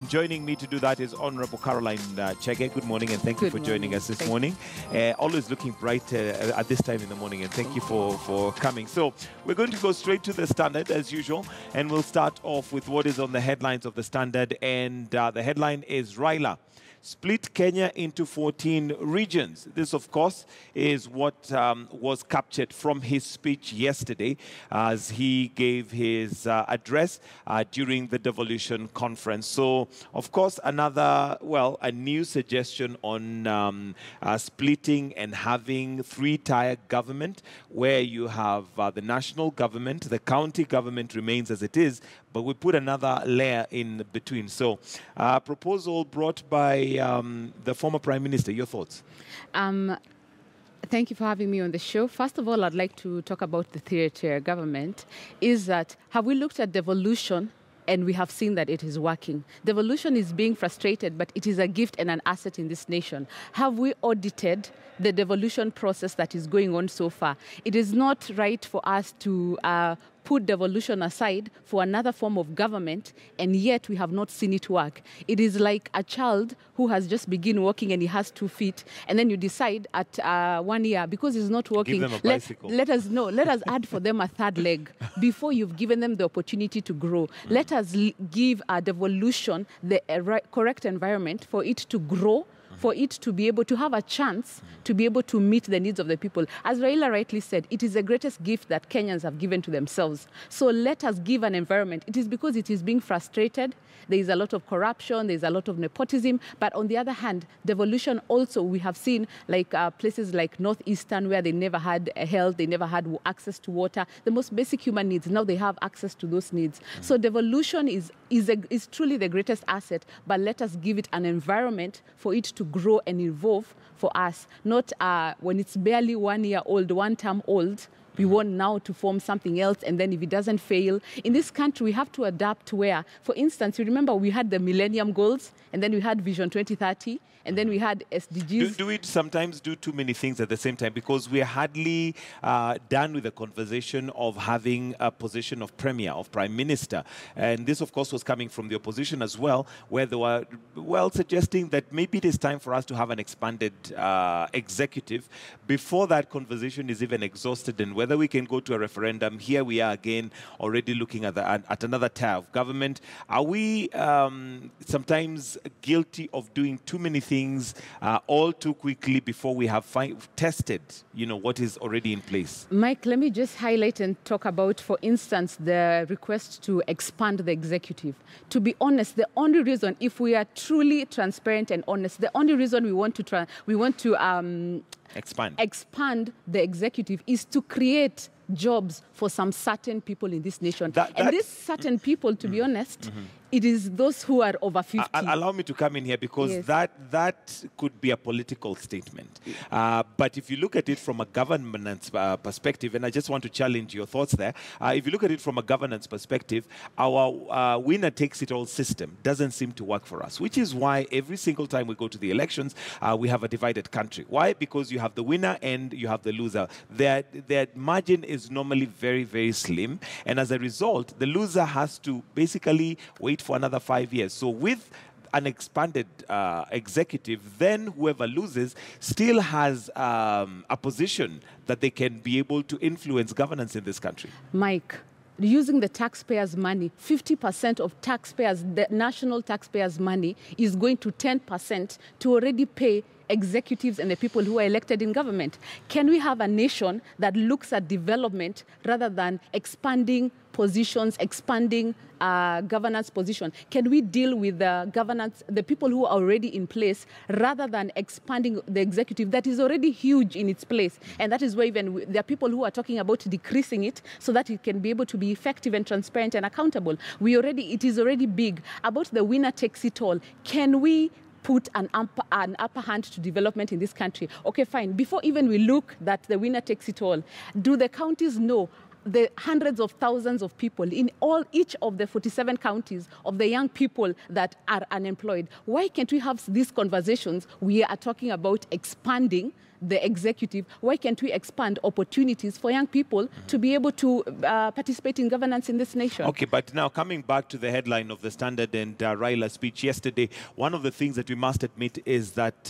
Joining me to do that is Honorable Caroline Chege. Good morning, and thank you for joining us this morning. Always looking bright at this time in the morning, and thank you for coming. So we're going to go straight to the Standard as usual, and we'll start off with what is on the headlines of the Standard. And the headline is Raila split Kenya into 14 regions. This, of course, is what was captured from his speech yesterday as he gave his address during the devolution conference. So, of course, a new suggestion on splitting and having three-tier government, where you have the national government, the county government remains as it is, but we put another layer in between. So, proposal brought by the former Prime Minister. Your thoughts? Thank you for having me on the show. First of all, I'd like to talk about the three-tier government. Have we looked at devolution? And we have seen that it is working. Devolution is being frustrated, but it is a gift and an asset in this nation. Have we audited the devolution process that is going on so far? It is not right for us to put devolution aside for another form of government, and yet we have not seen it work. It is like a child who has just begun walking and he has 2 feet, and then you decide at 1 year, because he's not walking, give them a bicycle. let us add for them a third leg before you've given them the opportunity to grow. Let us give devolution the correct environment for it to grow, for it to be able to have a chance to be able to meet the needs of the people. As Raila rightly said, it is the greatest gift that Kenyans have given to themselves. So let us give an environment. It is because it is being frustrated. There is a lot of corruption. There is a lot of nepotism. But on the other hand, devolution also, we have seen like places like Northeastern where they never had health, they never had access to water, the most basic human needs. Now they have access to those needs. So devolution is truly the greatest asset, but let us give it an environment for it to grow and evolve for us, not when it's barely 1 year old, 1 term old. We want now to form something else, and then if it doesn't fail, in this country we have to adapt where, for instance, you remember we had the Millennium Goals, and then we had Vision 2030, and then we had SDGs. Do we sometimes do too many things at the same time? Because we're hardly done with the conversation of having a position of premier, of prime minister. And this, of course, was coming from the opposition as well, where they were, suggesting that maybe it is time for us to have an expanded executive before that conversation is even exhausted, and whether we can go to a referendum. Here we are again, already looking at another tier of government. Are we sometimes guilty of doing too many things all too quickly before we have tested, what is already in place? Mike, let me just highlight and talk about, for instance, the request to expand the executive. To be honest, the only reason, if we are truly transparent and honest, the only reason we want to expand the executive is to create jobs for some certain people in this nation. And these certain people, to be honest, it is those who are over 50. Allow me to come in here, because that could be a political statement. But if you look at it from a governance perspective, and I just want to challenge your thoughts there, if you look at it from a governance perspective, our winner-takes-it-all system doesn't seem to work for us, which is why every single time we go to the elections, we have a divided country. Why? Because you have the winner and you have the loser. Their margin is normally very, very slim, and as a result, the loser has to basically wait for another 5 years. So with an expanded executive, then whoever loses still has a position that they can be able to influence governance in this country. Mike, using the taxpayers' money, 50% of taxpayers, the national taxpayers' money, is going to 10% to already pay executives and the people who are elected in government. Can we have a nation that looks at development rather than expanding positions, expanding governance position? Can we deal with the governance, the people who are already in place, rather than expanding the executive that is already huge in its place? And that is why even there are people who are talking about decreasing it so that it can be able to be effective and transparent and accountable. It is already big. About the winner takes it all, can we put an upper hand to development in this country? Okay, fine. Before even we look that the winner takes it all, do the counties know the hundreds of thousands of people in each of the 47 counties of the young people that are unemployed? Why can't we have these conversations? We are talking about expanding the executive, why can't we expand opportunities for young people to be able to participate in governance in this nation? Okay, but now coming back to the headline of the Standard and Raila's speech yesterday, one of the things that we must admit is that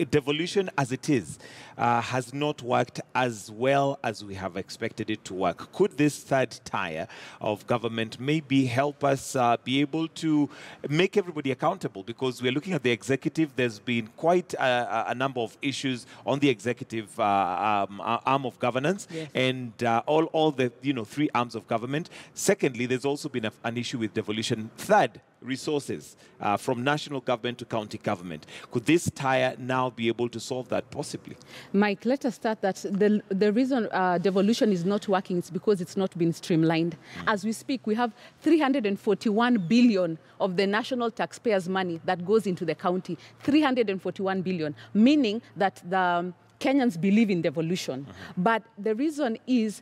devolution as it is has not worked as well as we have expected it to work. Could this third tier of government maybe help us be able to make everybody accountable? Because we're looking at the executive, there's been quite a number of issues on the executive arm of governance, yes, and all the three arms of government. Secondly, there's also been an issue with devolution. Third, resources from national government to county government. Could this tier now be able to solve that possibly? Mike, let us start that the reason devolution is not working is because it's not been streamlined. As we speak, we have 341 billion of the national taxpayers' money that goes into the county. 341 billion, meaning that the Kenyans believe in devolution. But the reason is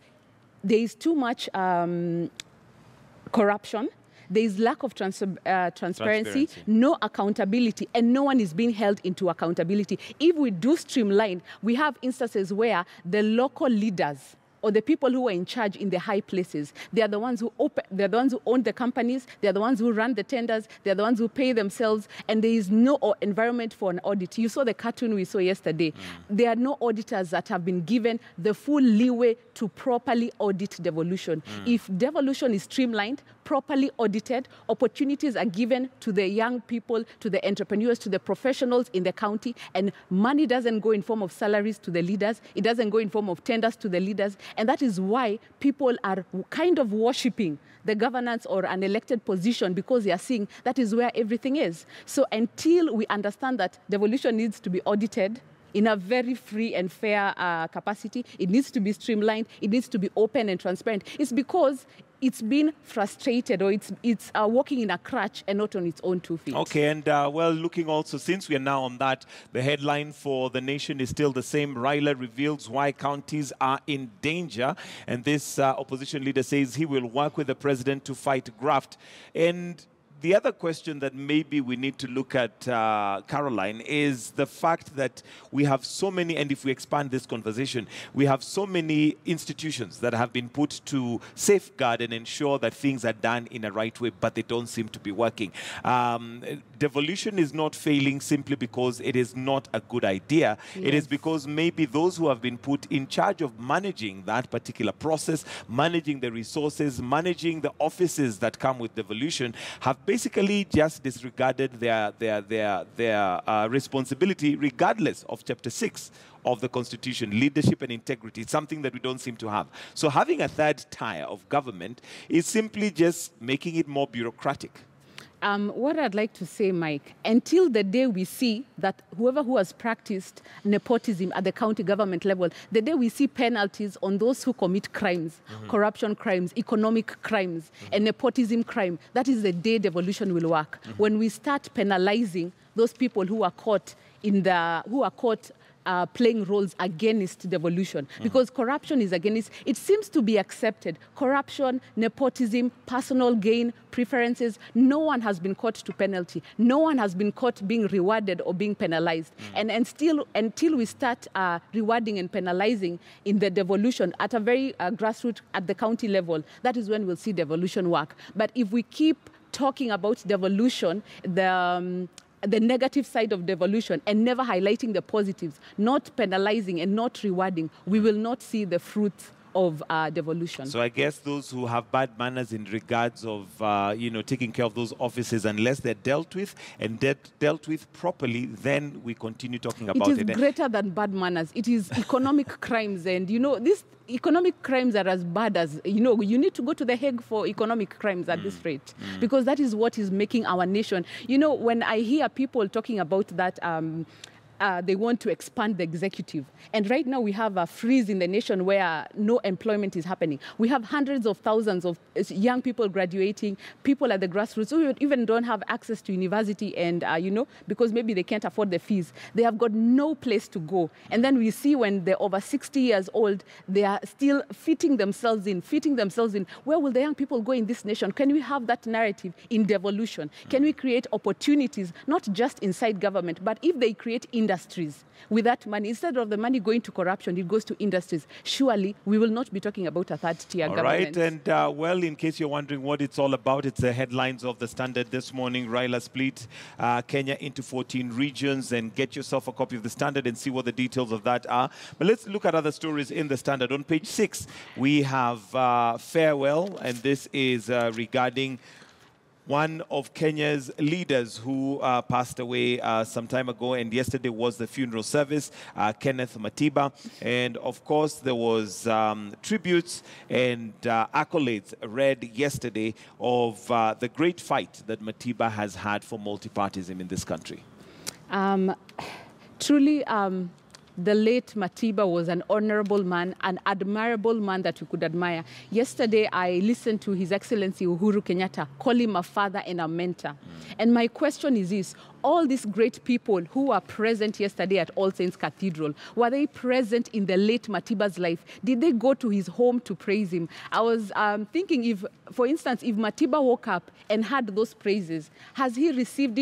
there is too much corruption. There is lack of transparency, no accountability, and no one is being held into accountability. If we do streamline, we have instances where the local leaders or the people who are in charge in the high places, they are the ones who own the companies, they are the ones who run the tenders, they are the ones who pay themselves, and there is no environment for an audit. You saw the cartoon we saw yesterday. There are no auditors that have been given the full leeway to properly audit devolution. If devolution is streamlined, properly audited, opportunities are given to the young people, to the entrepreneurs, to the professionals in the county, and money doesn't go in form of salaries to the leaders, it doesn't go in form of tenders to the leaders, and that is why people are kind of worshipping the governance or an elected position, because they are seeing that is where everything is. So until we understand that devolution needs to be audited in a very free and fair capacity, it needs to be streamlined, it needs to be open and transparent. It's because it's been frustrated, or it's walking in a crutch and not on its own 2 feet. Okay, and well, looking also, since we are now on that, the headline for the nation is still the same. Raila reveals why counties are in danger, and this opposition leader says he will work with the president to fight graft. And the other question that maybe we need to look at, Caroline, is the fact that we have so many, and if we expand this conversation, we have so many institutions that have been put to safeguard and ensure that things are done in a right way, but they don't seem to be working. Devolution is not failing simply because it is not a good idea. Yes. It is because maybe those who have been put in charge of managing that particular process, managing the resources, managing the offices that come with devolution, have basically just disregarded their responsibility, regardless of Chapter 6 of the Constitution. Leadership and integrity. It's something that we don't seem to have. So having a third tier of government is simply just making it more bureaucratic. What I'd like to say, Mike, until the day we see that whoever who has practiced nepotism at the county government level, the day we see penalties on those who commit crimes, corruption crimes, economic crimes, and nepotism crime, that is the day devolution will work. When we start penalizing those people who are caught playing roles against devolution, because corruption is against, it seems to be accepted. Corruption, nepotism, personal gain, preferences, no one has been caught to penalty. No one has been caught being rewarded or being penalized. And still, until we start rewarding and penalizing in the devolution at a very grassroots, at the county level, that is when we'll see devolution work. But if we keep talking about devolution, the negative side of devolution, and never highlighting the positives, not penalizing and not rewarding, we will not see the fruits of devolution. So I guess those who have bad manners in regards of, taking care of those offices, unless they're dealt with and dealt with properly, then we continue talking about it. It is greater than bad manners. It is economic crimes. And, these economic crimes are as bad as, you need to go to The Hague for economic crimes at this rate, because that is what is making our nation. When I hear people talking about that, they want to expand the executive. And right now we have a freeze in the nation where no employment is happening. We have hundreds of thousands of young people graduating, people at the grassroots who even don't have access to university and, because maybe they can't afford the fees. They have got no place to go. And then we see when they're over 60 years old, they are still fitting themselves in. Where will the young people go in this nation? Can we have that narrative in devolution? Can we create opportunities, not just inside government, but if they create in industries with that money. Instead of the money going to corruption, it goes to industries. Surely, we will not be talking about a third-tier government. All right, and well, in case you're wondering what it's all about, it's the headlines of the Standard this morning. Raila split Kenya into 14 regions, and get yourself a copy of the Standard and see what the details of that are. But let's look at other stories in the Standard. On page 6, we have farewell, and this is regarding one of Kenya's leaders who passed away some time ago, and yesterday was the funeral service, Kenneth Matiba. And of course, there was tributes and accolades read yesterday of the great fight that Matiba has had for multipartyism in this country. Truly, the late Matiba was an honorable man, an admirable man that we could admire. Yesterday, I listened to His Excellency Uhuru Kenyatta call him a father and a mentor. And my question is this: all these great people who were present yesterday at All Saints Cathedral, were they present in the late Matiba's life? Did they go to his home to praise him? I was thinking, if, for instance, if Matiba woke up and had those praises, has he received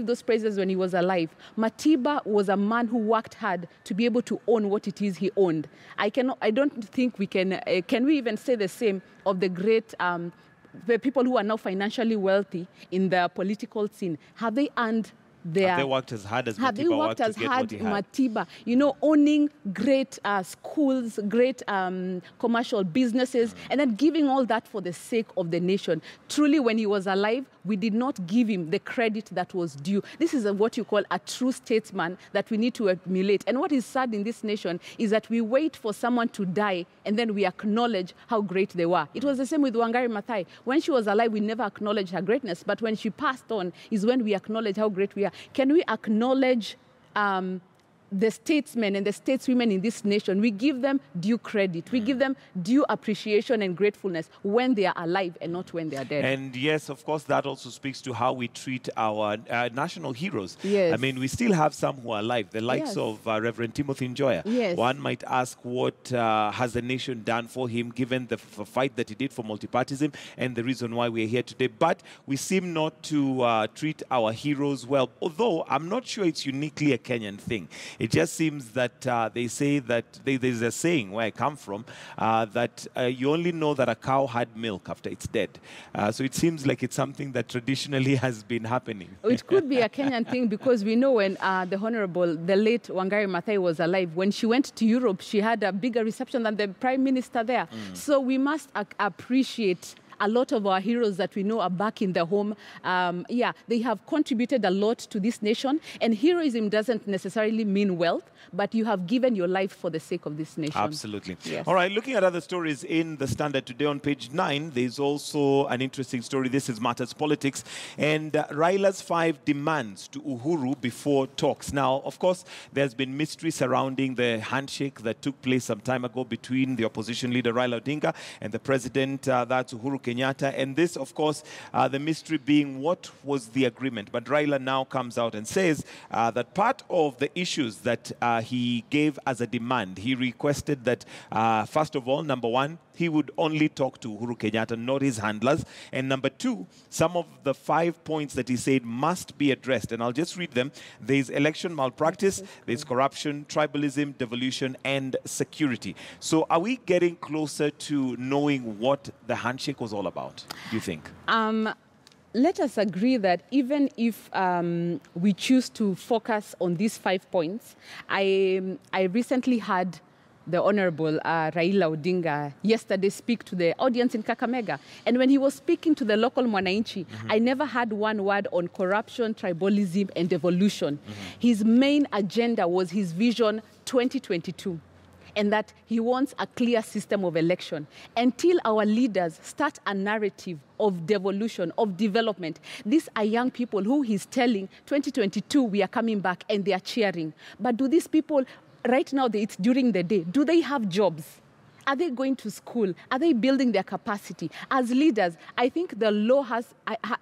those praises when he was alive? Matiba was a man who worked hard to be able to own what it is he owned. I don't think we can we even say the same of the great the people who are now financially wealthy in the political scene? Have they earned their... Have they worked as hard as Matiba Have they worked as hard, Matiba? You know, owning great schools, great commercial businesses, and then giving all that for the sake of the nation. Truly, when he was alive, we did not give him the credit that was due. This is what you call a true statesman that we need to emulate. And what is sad in this nation is that we wait for someone to die and then we acknowledge how great they were. It was the same with Wangari Maathai. When she was alive, we never acknowledged her greatness. But when she passed on is when we acknowledge how great we are. Can we acknowledge the statesmen and the stateswomen in this nation? We give them due credit. We give them due appreciation and gratefulness when they are alive and not when they are dead. And yes, of course, that also speaks to how we treat our national heroes. Yes. I mean, we still have some who are alive, the likes of Reverend Timothy Njoya. Yes. One might ask, what has the nation done for him, given the fight that he did for multipartyism and the reason why we're here today? But we seem not to treat our heroes well, although I'm not sure it's uniquely a Kenyan thing. It just seems that they say that there's a saying where I come from that you only know that a cow had milk after it's dead. So it seems like it's something that traditionally has been happening. It could be a Kenyan thing because we know when the late Wangari Maathai was alive, when she went to Europe, she had a bigger reception than the Prime Minister there. So we must appreciate a lot of our heroes that we know are back in the home. They have contributed a lot to this nation. And heroism doesn't necessarily mean wealth, but you have given your life for the sake of this nation. Absolutely. Yes. All right, looking at other stories in the Standard today on page 9, there's also an interesting story. This is Matters Politics. And Raila's 5 demands to Uhuru before talks. Now, of course, there's been mystery surrounding the handshake that took place some time ago between the opposition leader Raila Odinga and the president, that's Uhuru Kenyatta. And this, of course, the mystery being what was the agreement. But Raila now comes out and says that part of the issues that he gave as a demand, he requested that, first of all, number one, he would only talk to Uhuru Kenyatta, not his handlers. And number 2, some of the 5 points that he said must be addressed. And I'll just read them. There's election malpractice, there's corruption, tribalism, devolution, and security. So are we getting closer to knowing what the handshake was all about, do you think? Let us agree that even if we choose to focus on these 5 points, I recently had the Honorable Raila Odinga yesterday speak to the audience in Kakamega. And when he was speaking to the local Mwananchi, I never had one word on corruption, tribalism, and devolution. His main agenda was his vision 2022. And that he wants a clear system of election. Until our leaders start a narrative of devolution, of development, these are young people who he's telling, 2022, we are coming back, and they are cheering. But do these people, right now, it's during the day, do they have jobs? Are they going to school? Are they building their capacity? As leaders, I think the law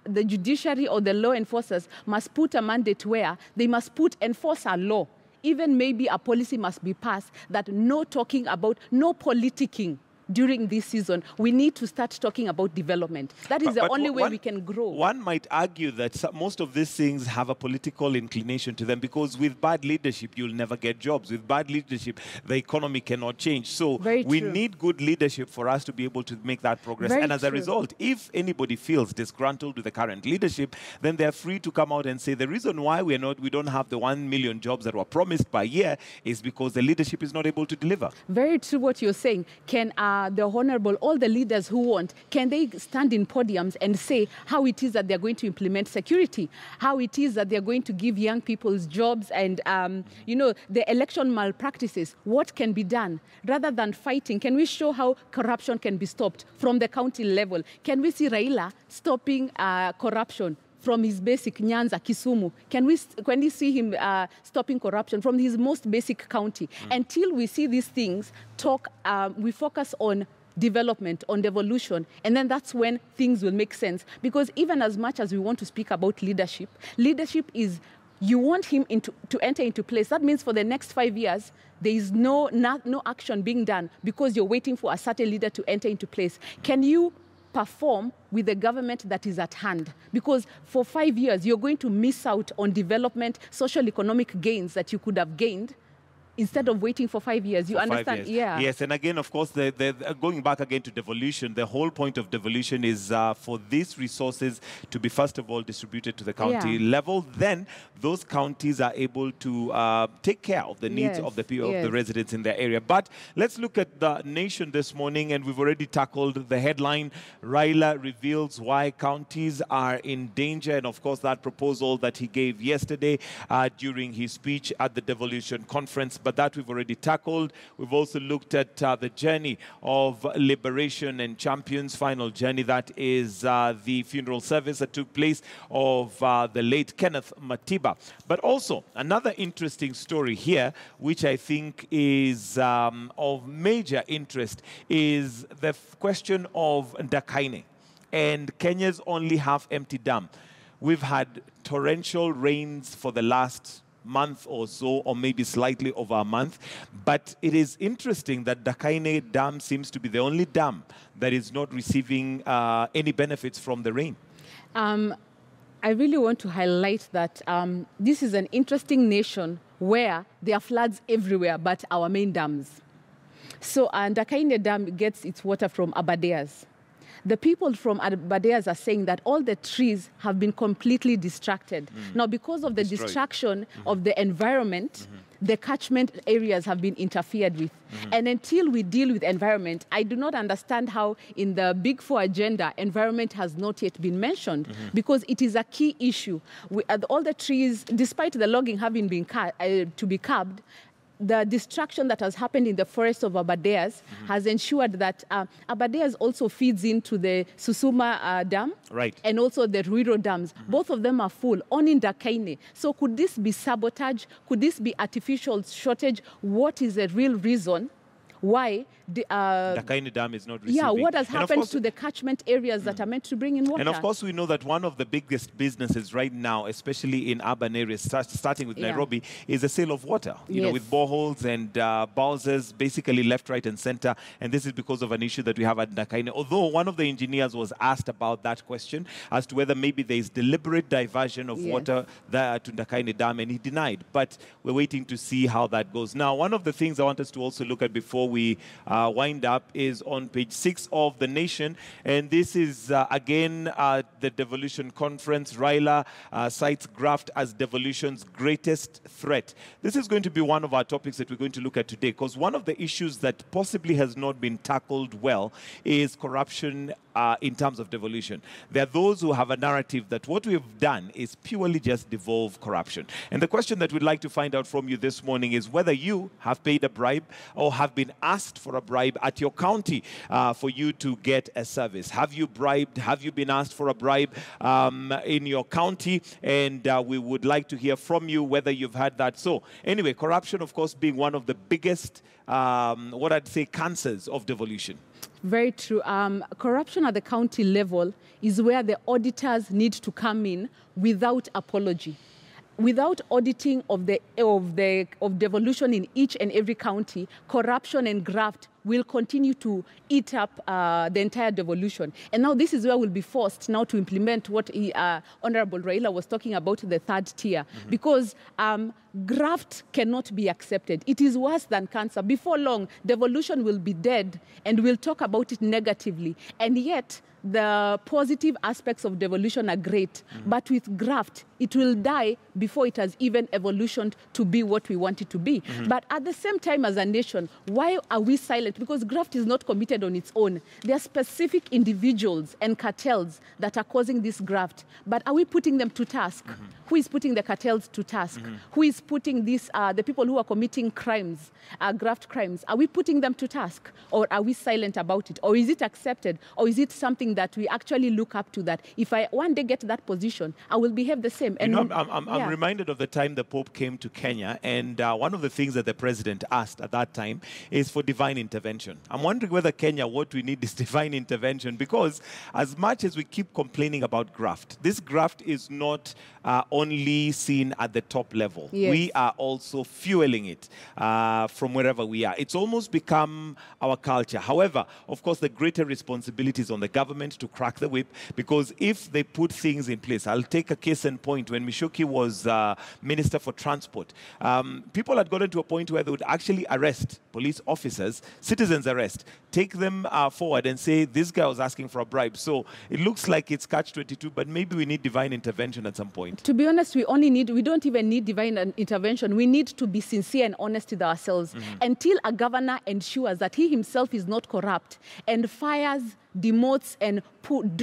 the judiciary or the law enforcers must put a mandate where they must enforce a law. Even maybe a policy must be passed that no talking about, no politicking during this season, we need to start talking about development. That is the only way we can grow. One might argue that most of these things have a political inclination to them, because with bad leadership, you'll never get jobs. With bad leadership, the economy cannot change. So we need good leadership for us to be able to make that progress. And as a result, if anybody feels disgruntled with the current leadership, then they're free to come out and say the reason why we don't have the 1 million jobs that were promised per year is because the leadership is not able to deliver. Very true what you're saying. Can the Honorable, all the leaders who want, can they stand in podiums and say how it is that they're going to implement security, how it is that they're going to give young people's jobs, and, the election malpractices, what can be done? Rather than fighting, can we show how corruption can be stopped from the county level? Can we see Raila stopping corruption from his basic Nyanza, Kisumu? Can we see him stopping corruption from his most basic county? Until we see these things, we focus on development, on devolution, and then that's when things will make sense. Because even as much as we want to speak about leadership is, you want him to enter into place. That means for the next 5 years, there is no action being done because you're waiting for a certain leader to enter into place. Can you perform with the government that is at hand? Because for 5 years, you're going to miss out on development, social economic gains that you could have gained instead of waiting for 5 years. You understand? Yeah. Yes, and again, of course, going back again to devolution, the whole point of devolution is for these resources to be, first of all, distributed to the county level. Then those counties are able to take care of the needs of the people, of the residents in their area. But let's look at the nation this morning, and we've already tackled the headline. Raila reveals why counties are in danger, and of course, that proposal that he gave yesterday during his speech at the devolution conference. But that we've already tackled. We've also looked at the journey of liberation and champions, final journey. That is the funeral service that took place of the late Kenneth Moi. But also another interesting story here, which I think is of major interest, is the question of Ndakaine and Kenya's only half-empty dam. We've had torrential rains for the last month or so, or maybe slightly over a month. But it is interesting that Ndakaine Dam seems to be the only dam that is not receiving any benefits from the rain. I really want to highlight that this is an interesting nation where there are floods everywhere but our main dams. So Ndakaine Dam gets its water from Abadeas. The people from Abadeas are saying that all the trees have been completely distracted. Now, because of the distraction of the environment, the catchment areas have been interfered with. And until we deal with environment, I do not understand how in the Big Four agenda, environment has not yet been mentioned, because it is a key issue. All the trees, despite the logging having been to be curbed, the destruction that has happened in the forest of Abadeas has ensured that Abadeas also feeds into the Susuma Dam and also the Ruiro dams. Both of them are full, on in Ndakaine. So could this be sabotage? Could this be artificial shortage? What is the real reason why the Ndakaine Dam is not receiving? Yeah, what has happened to the catchment areas that are meant to bring in water? And of course, we know that one of the biggest businesses right now, especially in urban areas, starting with Nairobi, is the sale of water. You know, with boreholes and bowsers, basically left, right, and center. And this is because of an issue that we have at Ndakaine. Although one of the engineers was asked about that question as to whether maybe there is deliberate diversion of water there to Ndakaine Dam, and he denied. But we're waiting to see how that goes. Now, one of the things I want us to also look at before we wind up is on page 6 of The Nation. And this is, again, the devolution conference. Raila cites graft as devolution's greatest threat. This is going to be one of our topics that we're going to look at today, because one of the issues that possibly has not been tackled well is corruption in terms of devolution. There are those who have a narrative that what we've done is purely just devolve corruption. And the question that we'd like to find out from you this morning is whether you have paid a bribe or have been asked for a bribe at your county for you to get a service. Have you bribed? Have you been asked for a bribe in your county? And we would like to hear from you whether you've had that. So anyway, corruption, of course, being one of the biggest, what I'd say, cancers of devolution. Very true. Corruption at the county level is where the auditors need to come in without apology. Without auditing of devolution in each and every county, corruption and graft will continue to eat up the entire devolution. And now this is where we'll be forced now to implement what Honorable Raila was talking about, the third tier, because graft cannot be accepted. It is worse than cancer. Before long, devolution will be dead, and we'll talk about it negatively. And yet, the positive aspects of devolution are great, but with graft, it will die before it has even evolutioned to be what we want it to be. But at the same time, as a nation, why are we silent? Because graft is not committed on its own. There are specific individuals and cartels that are causing this graft. But are we putting them to task? Who is putting the cartels to task? Who is putting this, the people who are committing crimes, graft crimes? Are we putting them to task? Or are we silent about it? Or is it accepted? Or is it something that we actually look up to, that if I one day get that position, I will behave the same? And I'm reminded of the time the Pope came to Kenya, and one of the things that the president asked at that time is for divine intervention. I'm wondering whether Kenya, what we need is divine intervention, because as much as we keep complaining about graft, this graft is not only seen at the top level. Yes. We are also fueling it from wherever we are. It's almost become our culture. However, of course, the greater responsibility is on the government to crack the whip, because if they put things in place, I'll take a case in point. When Mishoki was Minister for Transport, people had gotten to a point where they would actually arrest police officers, citizens arrest, take them forward and say, this guy was asking for a bribe. So it looks like it's catch-22, but maybe we need divine intervention at some point. To be honest, we don't even need divine intervention. We need to be sincere and honest with ourselves. Until a governor ensures that he himself is not corrupt and fires, demotes, and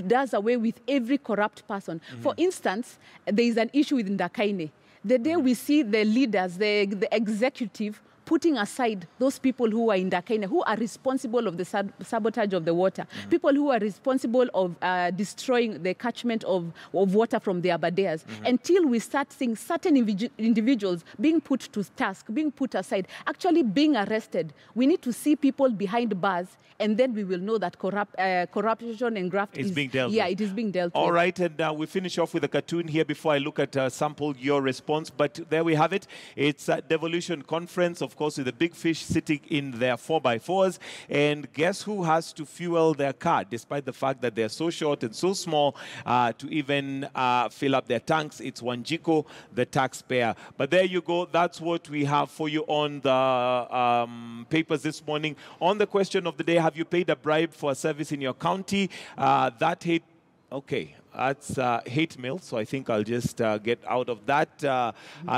does away with every corrupt person. For instance, there is an issue with Ndakaine. The day we see the leaders, the executive, putting aside those people who are in Ndakaine, who are responsible of the sabotage of the water, people who are responsible of destroying the catchment of water from the Abadeas, until we start seeing certain individuals being put to task, being put aside, actually being arrested. We need to see people behind bars, and then we will know that corruption and graft is being dealt with. Yeah, it is being dealt with. All right, and we finish off with a cartoon here before I look at sample your response. But there we have it. It's a devolution conference, of course, with the big fish sitting in their 4x4s. And guess who has to fuel their car, despite the fact that they're so short and so small to even fill up their tanks? It's Wanjiko, the taxpayer. But there you go. That's what we have for you on the papers this morning. On the question of the day, have you paid a bribe for a service in your county? Okay. That's hate mail, so I think I'll just get out of that.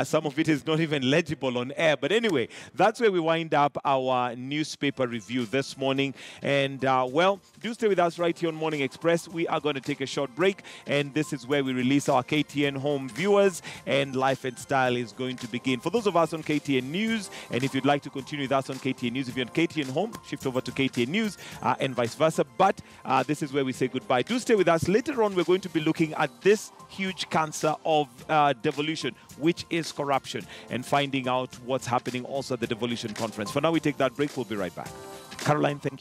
Some of it is not even legible on air. But anyway, that's where we wind up our newspaper review this morning. And, well, do stay with us right here on Morning Express. We are going to take a short break, and this is where we release our KTN Home viewers, and Life and Style is going to begin. For those of us on KTN News, and if you'd like to continue with us on KTN News, if you're on KTN Home, shift over to KTN News, and vice versa. But this is where we say goodbye. Do stay with us. Later on, we're going to be looking at this huge cancer of devolution, which is corruption, and finding out what's happening also at the devolution conference. For now, we take that break. We'll be right back. Caroline, thank you.